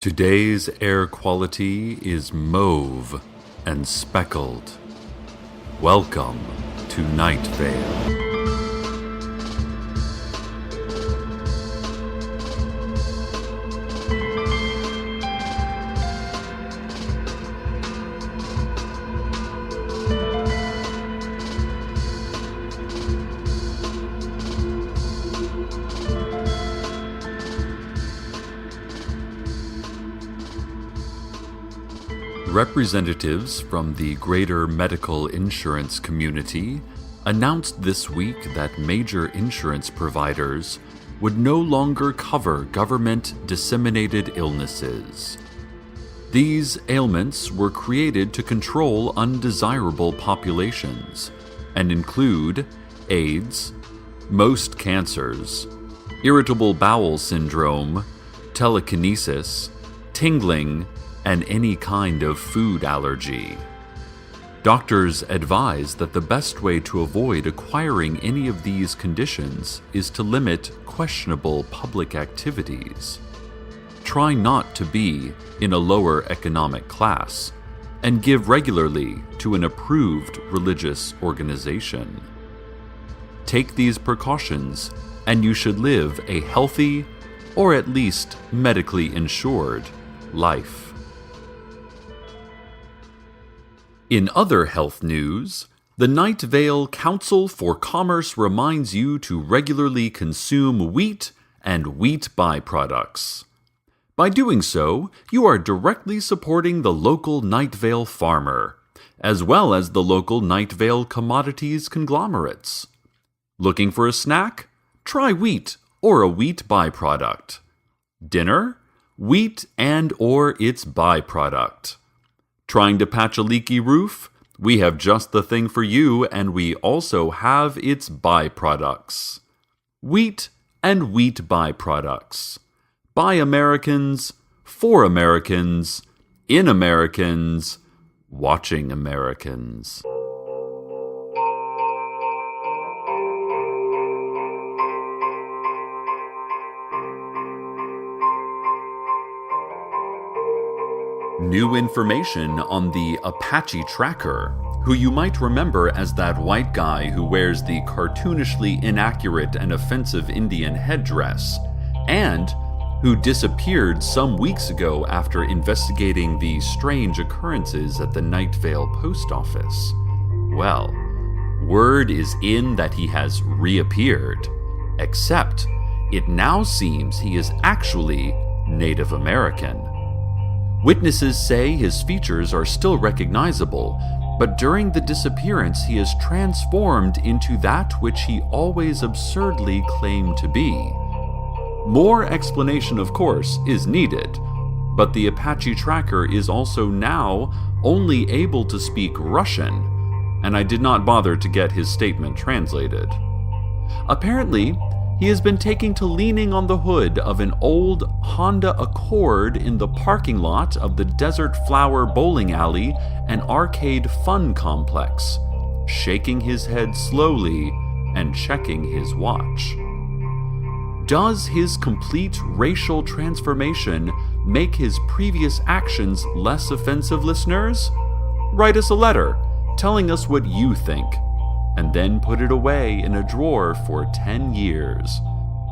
Today's air quality is mauve and speckled. Welcome to Night Vale. Representatives from the greater medical insurance community announced this week that major insurance providers would no longer cover government-disseminated illnesses. These ailments were created to control undesirable populations and include AIDS, most cancers, irritable bowel syndrome, telekinesis, tingling, and any kind of food allergy. Doctors advise that the best way to avoid acquiring any of these conditions is to limit questionable public activities. Try not to be in a lower economic class, and give regularly to an approved religious organization. Take these precautions, and you should live a healthy, or at least medically insured, life. In other health news, the Night Vale Council for Commerce reminds you to regularly consume wheat and wheat byproducts. By doing so, you are directly supporting the local Night Vale farmer, as well as the local Night Vale commodities conglomerates. Looking for a snack? Try wheat or a wheat byproduct. Dinner? Wheat and or its byproduct. Trying to patch a leaky roof? We have just the thing for you, and we also have its byproducts. Wheat and wheat byproducts. By Americans, for Americans, in Americans, watching Americans. New information on the Apache Tracker, who you might remember as that white guy who wears the cartoonishly inaccurate and offensive Indian headdress, and who disappeared some weeks ago after investigating the strange occurrences at the Night Vale post office. Well, word is in that he has reappeared, except it now seems he is actually Native American. Witnesses say his features are still recognizable, but during the disappearance he is transformed into that which he always absurdly claimed to be. More explanation, of course, is needed, but the Apache Tracker is also now only able to speak Russian, and I did not bother to get his statement translated. Apparently, he has been taking to leaning on the hood of an old Honda Accord in the parking lot of the Desert Flower Bowling Alley and Arcade Fun Complex, shaking his head slowly and checking his watch. Does his complete racial transformation make his previous actions less offensive, listeners? Write us a letter telling us what you think, and then put it away in a drawer for 10 years.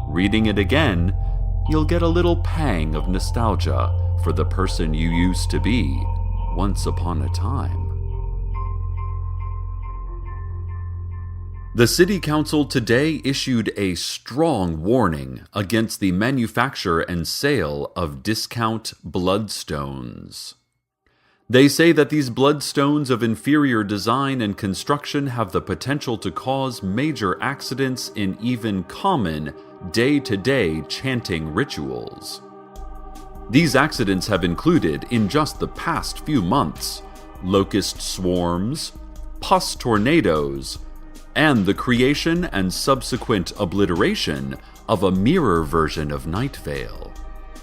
Reading it again, you'll get a little pang of nostalgia for the person you used to be once upon a time. The City Council today issued a strong warning against the manufacture and sale of discount bloodstones. They say that these bloodstones of inferior design and construction have the potential to cause major accidents in even common, day-to-day chanting rituals. These accidents have included, in just the past few months, locust swarms, pus tornadoes, and the creation and subsequent obliteration of a mirror version of Night Vale,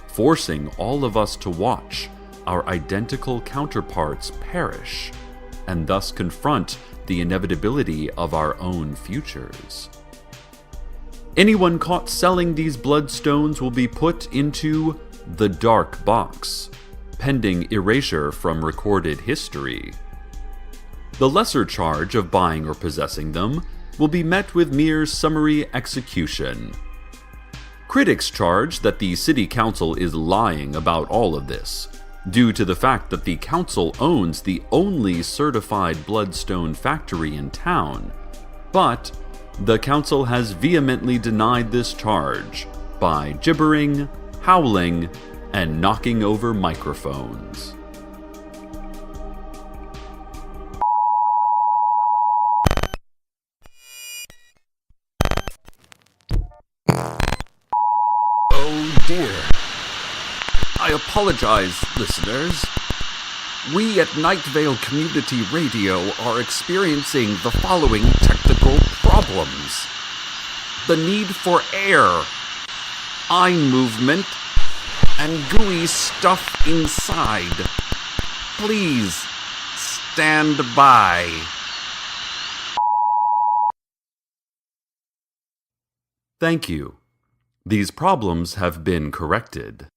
forcing all of us to watch our identical counterparts perish, and thus confront the inevitability of our own futures. Anyone caught selling these bloodstones will be put into the dark box, pending erasure from recorded history. The lesser charge of buying or possessing them will be met with mere summary execution. Critics charge that the City Council is lying about all of this, due to the fact that the council owns the only certified bloodstone factory in town. But the council has vehemently denied this charge by gibbering, howling, and knocking over microphones. Oh dear. I apologize, listeners. We at Night Vale Community Radio are experiencing the following technical problems. The need for air, eye movement, and gooey stuff inside. Please stand by. Thank you. These problems have been corrected.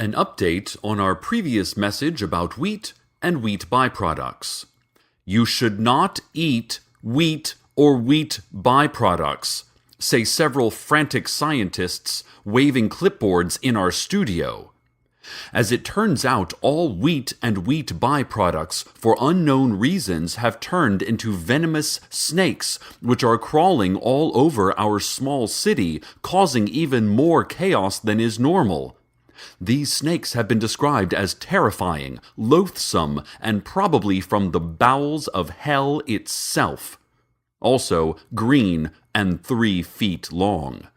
An update on our previous message about wheat and wheat byproducts. You should not eat wheat or wheat byproducts, say several frantic scientists waving clipboards in our studio. As it turns out, all wheat and wheat byproducts, for unknown reasons, have turned into venomous snakes, which are crawling all over our small city, causing even more chaos than is normal. These snakes have been described as terrifying, loathsome, and probably from the bowels of hell itself. Also, green and 3 feet long.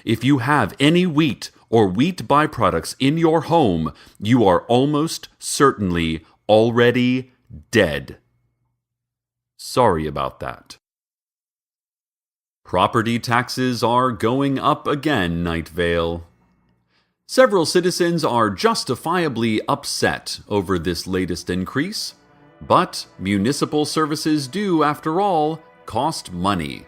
If you have any wheat or wheat byproducts in your home, you are almost certainly already dead. Sorry about that. Property taxes are going up again, Night Vale. Several citizens are justifiably upset over this latest increase, but municipal services do, after all, cost money.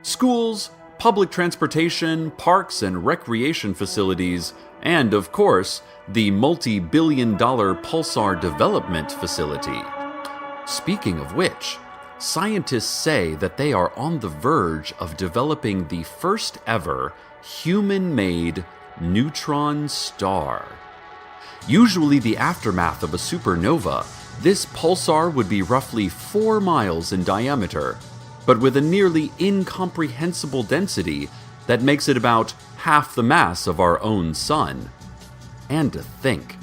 Schools, public transportation, parks and recreation facilities, and, of course, the multi-billion-dollar Pulsar Development Facility. Speaking of which, scientists say that they are on the verge of developing the first ever human-made neutron star. Usually the aftermath of a supernova, this pulsar would be roughly 4 miles in diameter, but with a nearly incomprehensible density that makes it about half the mass of our own sun. And to think,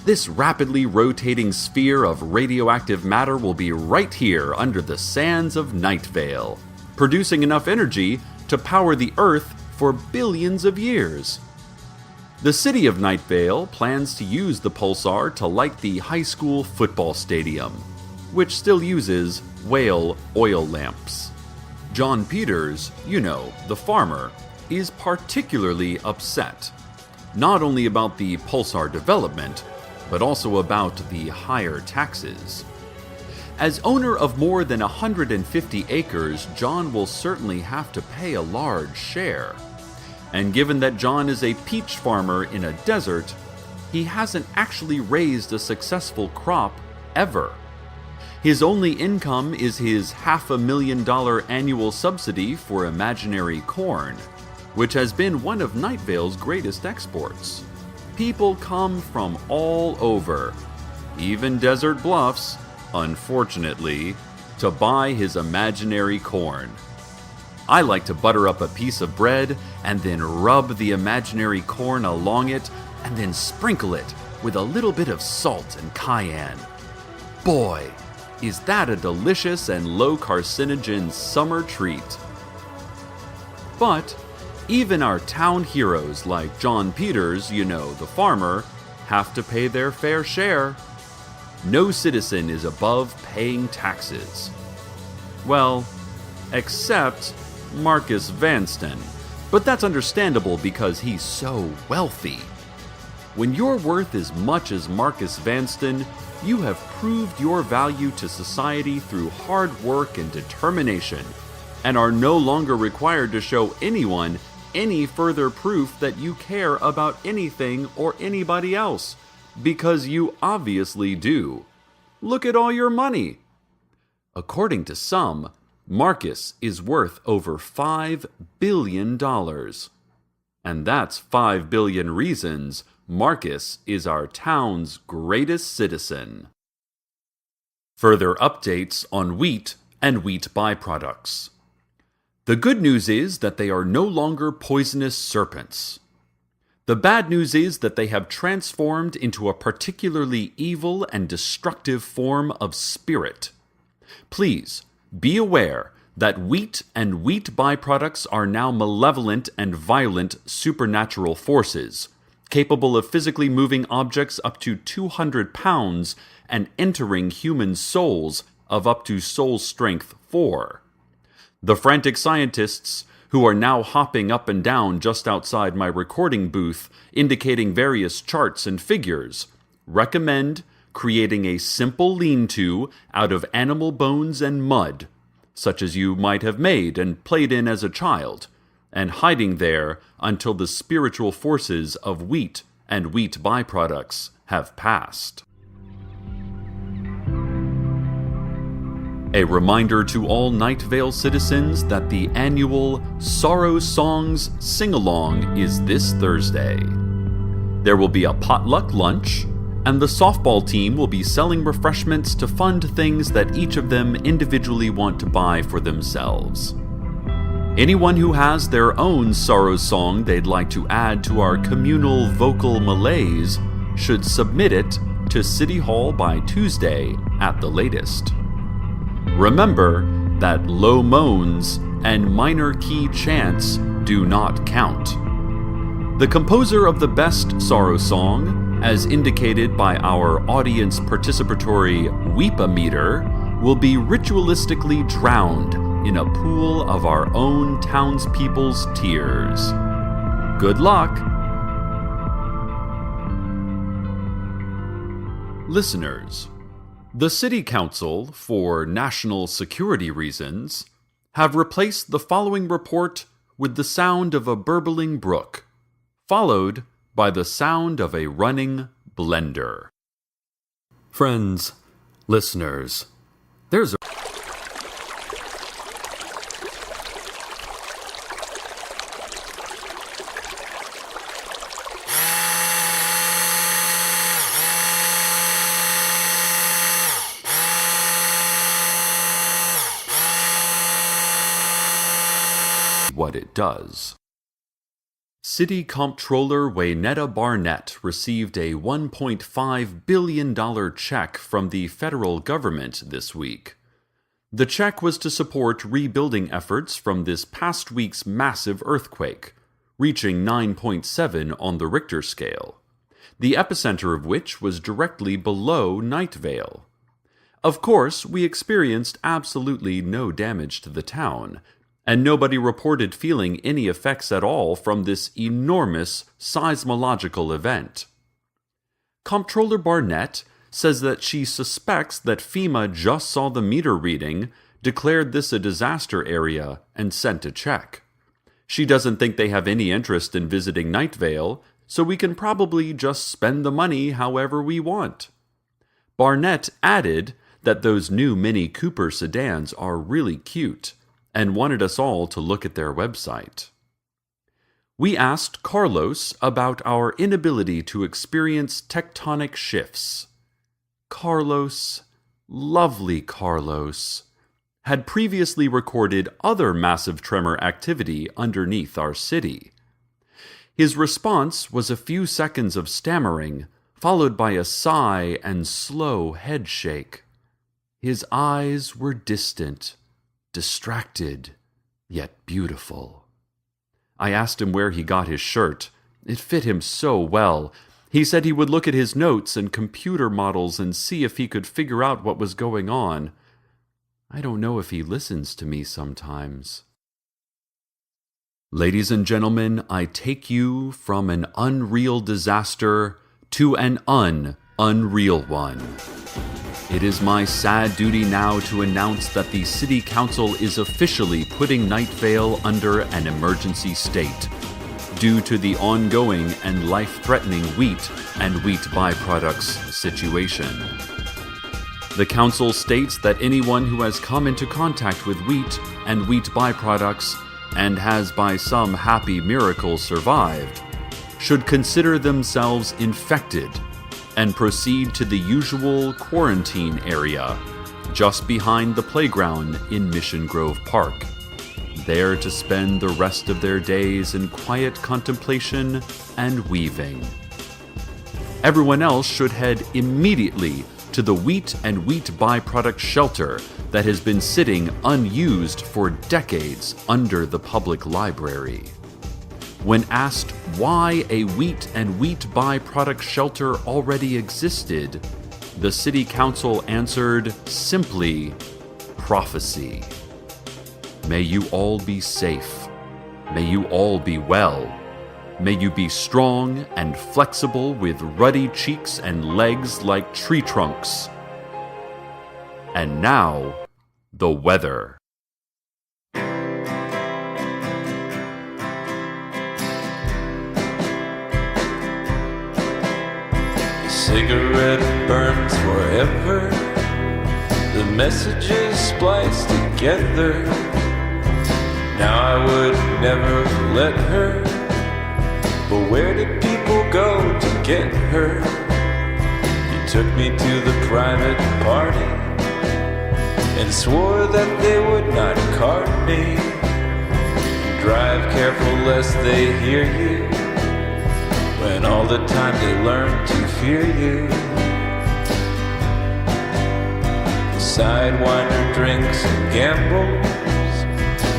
this rapidly rotating sphere of radioactive matter will be right here under the sands of Night Vale, producing enough energy to power the Earth for billions of years. The city of Night Vale plans to use the pulsar to light the high school football stadium, which still uses whale oil lamps. John Peters, the farmer, is particularly upset, not only about the pulsar development, but also about the higher taxes. As owner of more than 150 acres, John will certainly have to pay a large share. And given that John is a peach farmer in a desert, he hasn't actually raised a successful crop ever. His only income is his $500,000 annual subsidy for imaginary corn, which has been one of Night Vale's greatest exports. People come from all over, even Desert Bluffs, unfortunately, to buy his imaginary corn. I like to butter up a piece of bread and then rub the imaginary corn along it and then sprinkle it with a little bit of salt and cayenne. Boy, is that a delicious and low carcinogen summer treat. But even our town heroes like John Peters, the farmer, have to pay their fair share. No citizen is above paying taxes. Well, except Marcus Vanston. But that's understandable because he's so wealthy. When you're worth as much as Marcus Vanston, you have proved your value to society through hard work and determination, and are no longer required to show anyone any further proof that you care about anything or anybody else, because you obviously do. Look at all your money. According to some, Marcus is worth over $5 billion. And that's 5 billion reasons Marcus is our town's greatest citizen. Further updates on wheat and wheat byproducts. The good news is that they are no longer poisonous serpents. The bad news is that they have transformed into a particularly evil and destructive form of spirit. Please be aware that wheat and wheat byproducts are now malevolent and violent supernatural forces, capable of physically moving objects up to 200 pounds and entering human souls of up to soul strength 4. The frantic scientists, who are now hopping up and down just outside my recording booth, indicating various charts and figures, recommend creating a simple lean-to out of animal bones and mud, such as you might have made and played in as a child, and hiding there until the spiritual forces of wheat and wheat byproducts have passed. A reminder to all Night Vale citizens that the annual Sorrow Songs Sing-Along is this Thursday. There will be a potluck lunch, and the softball team will be selling refreshments to fund things that each of them individually want to buy for themselves. Anyone who has their own sorrow song they'd like to add to our communal vocal malaise should submit it to City Hall by Tuesday at the latest. Remember that low moans and minor key chants do not count. The composer of the best sorrow song, as indicated by our audience participatory Weep-a-meter, will be ritualistically drowned in a pool of our own townspeople's tears. Good luck! Listeners, the City Council, for national security reasons, have replaced the following report with the sound of a burbling brook, followed by the sound of a running blender. Friends, listeners, there's a what it does. City Comptroller Waynetta Barnett received a $1.5 billion check from the federal government this week. The check was to support rebuilding efforts from this past week's massive earthquake, reaching 9.7 on the Richter scale, the epicenter of which was directly below Night Vale. Of course, we experienced absolutely no damage to the town, and nobody reported feeling any effects at all from this enormous seismological event. Comptroller Barnett says that she suspects that FEMA just saw the meter reading, declared this a disaster area, and sent a check. She doesn't think they have any interest in visiting Night Vale, so we can probably just spend the money however we want. Barnett added that those new Mini Cooper sedans are really cute, and wanted us all to look at their website. We asked Carlos about our inability to experience tectonic shifts. Carlos, lovely Carlos, had previously recorded other massive tremor activity underneath our city. His response was a few seconds of stammering, followed by a sigh and slow head shake. His eyes were distant, distracted, yet beautiful. I asked him where he got his shirt. It fit him so well. He said he would look at his notes and computer models and see if he could figure out what was going on. I don't know if he listens to me sometimes. Ladies and gentlemen, I take you from an unreal disaster to an unreal one. It is my sad duty now to announce that the City Council is officially putting Night Vale under an emergency state, due to the ongoing and life-threatening wheat and wheat byproducts situation. The Council states that anyone who has come into contact with wheat and wheat byproducts and has by some happy miracle survived should consider themselves infected and proceed to the usual quarantine area just behind the playground in Mission Grove Park, there to spend the rest of their days in quiet contemplation and weaving. Everyone else should head immediately to the wheat and wheat byproduct shelter that has been sitting unused for decades under the public library. When asked why a wheat and wheat byproduct shelter already existed, the City Council answered simply, prophecy. May you all be safe. May you all be well. May you be strong and flexible with ruddy cheeks and legs like tree trunks. And now, the weather. The cigarette burns forever. The messages spliced together. Now I would never let her. But where did people go to get her? You took me to the private party and swore that they would not cart me. Drive careful lest they hear you, when all the time they learn to fear you. Sidewinder drinks and gambles,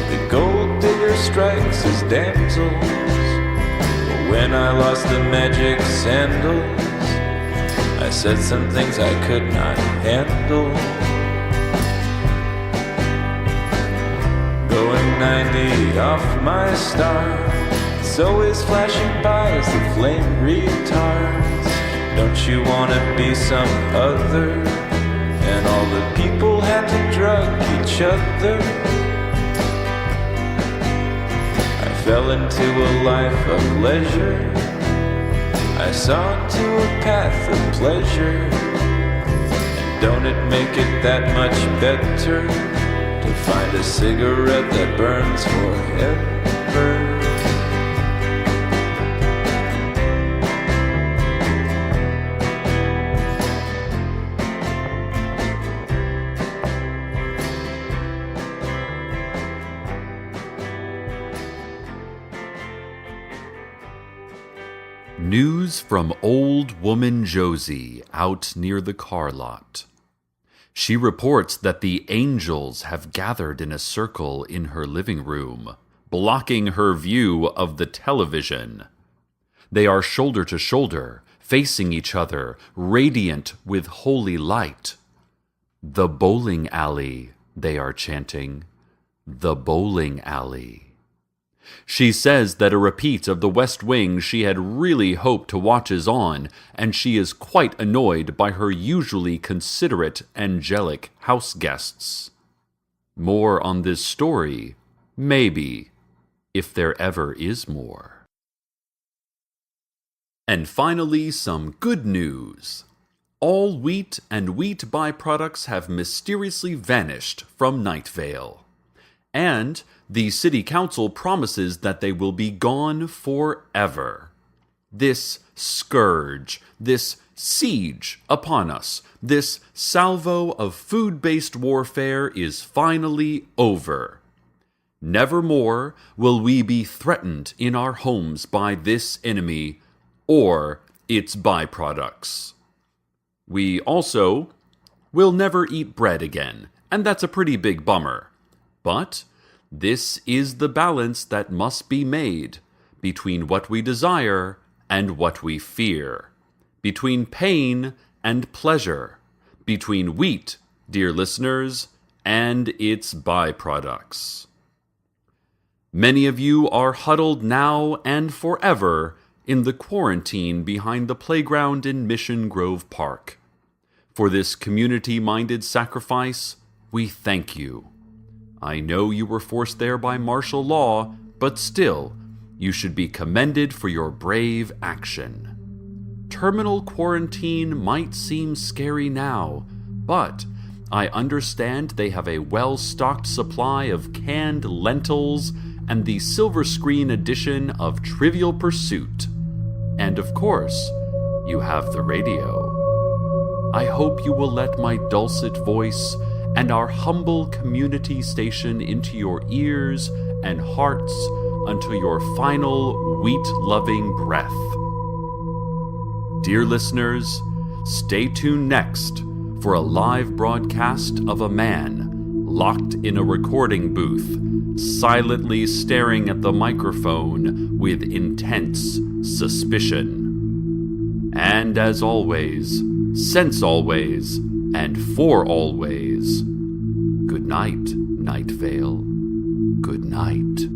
the gold digger strikes his damsels. When I lost the magic sandals, I said some things I could not handle. Going 90 off my star, it's always flashing by as the flame retards. Don't you wanna be some other? And all the people had to drug each other. Fell into a life of leisure. I saw into a path of pleasure. And don't it make it that much better to find a cigarette that burns forever? News from old woman Josie out near the car lot. She reports that the angels have gathered in a circle in her living room, blocking her view of the television. They are shoulder to shoulder, facing each other, radiant with holy light. The bowling alley, they are chanting. The bowling alley. She says that a repeat of The West Wing she had really hoped to watch is on, and she is quite annoyed by her usually considerate, angelic house guests. More on this story, maybe, if there ever is more. And finally, some good news. All wheat and wheat byproducts have mysteriously vanished from Night Vale. And the City Council promises that they will be gone forever. This scourge, this siege upon us, this salvo of food-based warfare is finally over. Nevermore will we be threatened in our homes by this enemy or its byproducts. We also will never eat bread again, and that's a pretty big bummer. But this is the balance that must be made between what we desire and what we fear, between pain and pleasure, between wheat, dear listeners, and its byproducts. Many of you are huddled now and forever in the quarantine behind the playground in Mission Grove Park. For this community-minded sacrifice, we thank you. I know you were forced there by martial law, but still, You should be commended for your brave action. Terminal quarantine might seem scary now, but I understand they have a well-stocked supply of canned lentils and the silver screen edition of Trivial Pursuit. And of course, you have the radio. I hope you will let my dulcet voice and our humble community station into your ears and hearts until your final wheat-loving breath. Dear listeners, stay tuned next for a live broadcast of a man locked in a recording booth, silently staring at the microphone with intense suspicion. And as always, since always, and for always, good night, Night Vale. Good night.